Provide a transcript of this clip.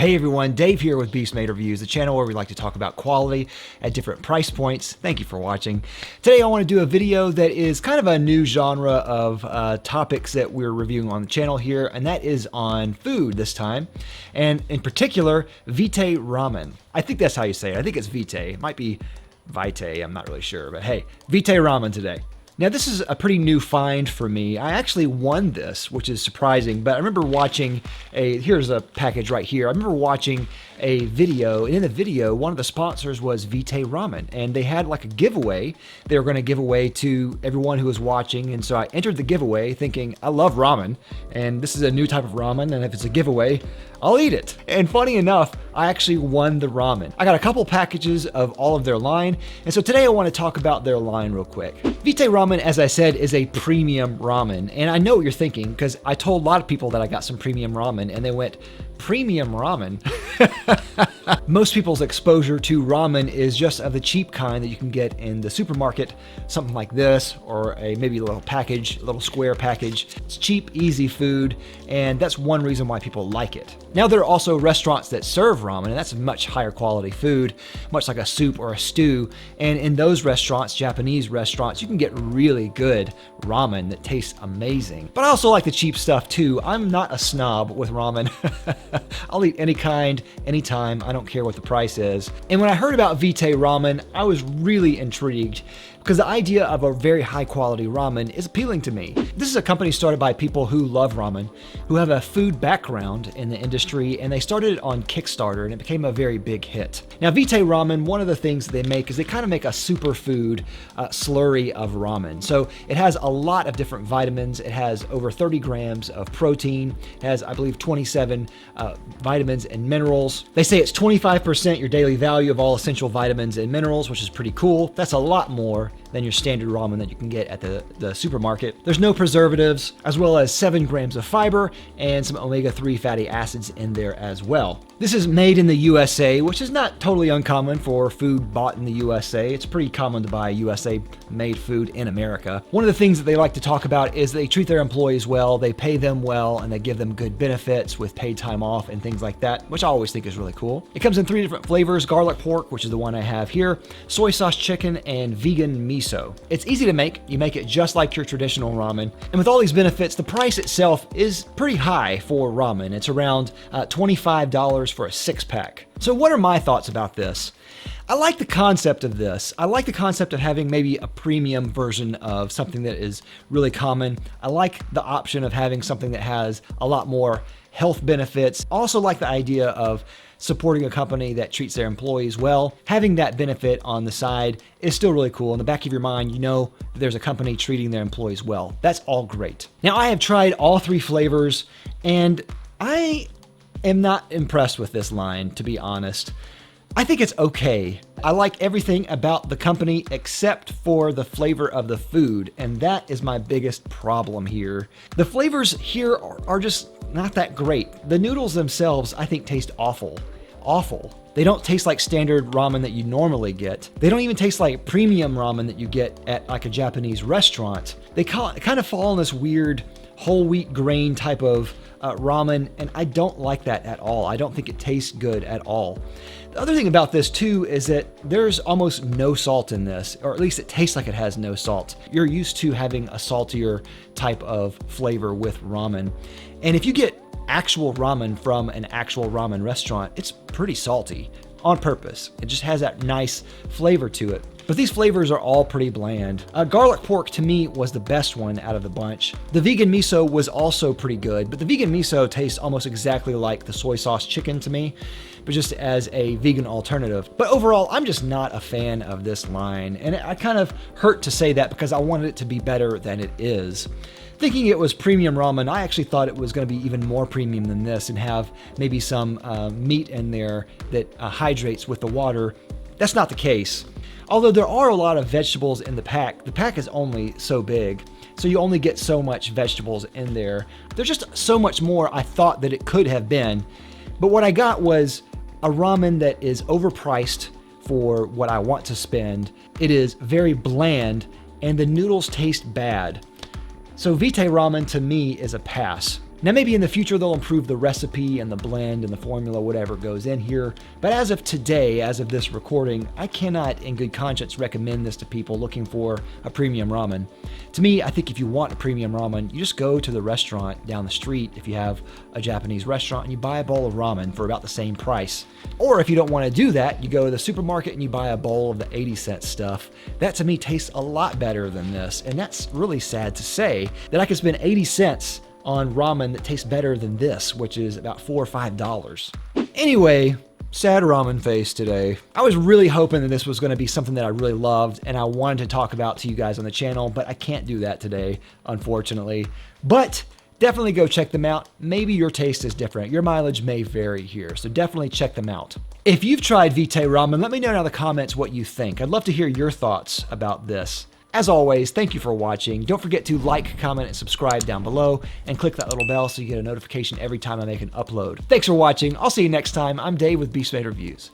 Hey everyone, Dave here with Beast Made Reviews, the channel where we like to talk about quality at different price points. Thank you for watching. Today I want to do a video that is kind of a new genre of topics that we're reviewing on the channel here, and that is on food this time, and in particular, Vite Ramen. I think that's how you say it. I think it's Vite. It might be Vite, I'm not really sure, but hey, Vite Ramen today. Now this is a pretty new find for me. I actually won this, which is surprising, but I remember watching here's a package right here. I remember watching a video, and in the video, one of the sponsors was Vite Ramen, and they had like a giveaway they were gonna give away to everyone who was watching, and so I entered the giveaway thinking, I love ramen, and this is a new type of ramen, and if it's a giveaway, I'll eat it. And funny enough, I actually won the ramen. I got a couple packages of all of their line, and so today I want to talk about their line real quick. Vite Ramen, as I said, is a premium ramen, and I know what you're thinking because I told a lot of people that I got some premium ramen, and they went, premium ramen? Most people's exposure to ramen is just of the cheap kind that you can get in the supermarket, something like this, or maybe a little package, a little square package. It's cheap, easy food, and that's one reason why people like it. Now there are also restaurants that serve ramen, and that's much higher quality food, much like a soup or a stew, and in those restaurants, Japanese restaurants, you can get really good ramen that tastes amazing. But I also like the cheap stuff too. I'm not a snob with ramen. I'll eat any kind, anytime. I don't care what the price is. And when I heard about Vite Ramen, I was really intrigued because the idea of a very high quality ramen is appealing to me. This is a company started by people who love ramen, who have a food background in the industry, and they started it on Kickstarter, and it became a very big hit. Now Vite Ramen, one of the things they make is they kind of make a superfood slurry of ramen. So it has a lot of different vitamins. It has over 30 grams of protein. It has, I believe, 27 vitamins and minerals. They say it's 25% your daily value of all essential vitamins and minerals, which is pretty cool. That's a lot more than your standard ramen that you can get at the supermarket. There's no preservatives, as well as 7 grams of fiber and some omega-3 fatty acids in there as well. This is made in the USA, which is not totally uncommon for food bought in the USA. It's pretty common to buy USA-made food in America. One of the things that they like to talk about is they treat their employees well, they pay them well, and they give them good benefits with paid time off and things like that, which I always think is really cool. It comes in 3 different flavors: garlic pork, which is the one I have here, soy sauce chicken, and vegan miso. It's easy to make. You make it just like your traditional ramen. And with all these benefits, the price itself is pretty high for ramen. It's around $25 for a 6-pack. So what are my thoughts about this? I like the concept of this. I like the concept of having maybe a premium version of something that is really common. I like the option of having something that has a lot more health benefits. I also like the idea of supporting a company that treats their employees well. Having that benefit on the side is still really cool. In the back of your mind, you know that there's a company treating their employees well. That's all great. Now, I have tried all 3 flavors, and I am not impressed with this line, to be honest. I think it's okay. I like everything about the company except for the flavor of the food, and that is my biggest problem here. The flavors here are just not that great. The noodles themselves, I think, taste awful. Awful. They don't taste like standard ramen that you normally get. They don't even taste like premium ramen that you get at like a Japanese restaurant. They kind of fall in this weird whole wheat grain type of ramen, and I don't like that at all. I don't think it tastes good at all. The other thing about this too is that there's almost no salt in this, or at least it tastes like it has no salt. You're used to having a saltier type of flavor with ramen. And if you get actual ramen from an actual ramen restaurant, it's pretty salty on purpose. It just has that nice flavor to it. But these flavors are all pretty bland. Garlic pork to me was the best one out of the bunch. The vegan miso was also pretty good, but the vegan miso tastes almost exactly like the soy sauce chicken to me, but just as a vegan alternative. But overall, I'm just not a fan of this line, and I kind of hurt to say that because I wanted it to be better than it is. Thinking it was premium ramen, I actually thought it was going to be even more premium than this and have maybe some meat in there that hydrates with the water. That's not the case. Although there are a lot of vegetables in the pack is only so big, so you only get so much vegetables in there. There's just so much more I thought that it could have been, but what I got was a ramen that is overpriced for what I want to spend. It is very bland, and the noodles taste bad. So Vite Ramen to me is a pass. Now maybe in the future they'll improve the recipe and the blend and the formula, whatever goes in here, but as of today, as of this recording, I cannot in good conscience recommend this to people looking for a premium ramen. To me, I think if you want a premium ramen, you just go to the restaurant down the street if you have a Japanese restaurant and you buy a bowl of ramen for about the same price. Or if you don't want to do that, you go to the supermarket and you buy a bowl of the 80-cent stuff. That to me tastes a lot better than this, and that's really sad to say that I could spend 80 cents on ramen that tastes better than this, which is about $4 or $5. Anyway, sad ramen face today. I was really hoping that this was going to be something that I really loved and I wanted to talk about to you guys on the channel, but I can't do that today, unfortunately. But definitely go check them out. Maybe your taste is different. Your mileage may vary here, so definitely check them out. If you've tried Vite Ramen, let me know in the comments what you think. I'd love to hear your thoughts about this. As always, thank you for watching. Don't forget to like, comment, and subscribe down below, and click that little bell so you get a notification every time I make an upload. Thanks for watching. I'll see you next time. I'm Dave with Beast Made Reviews.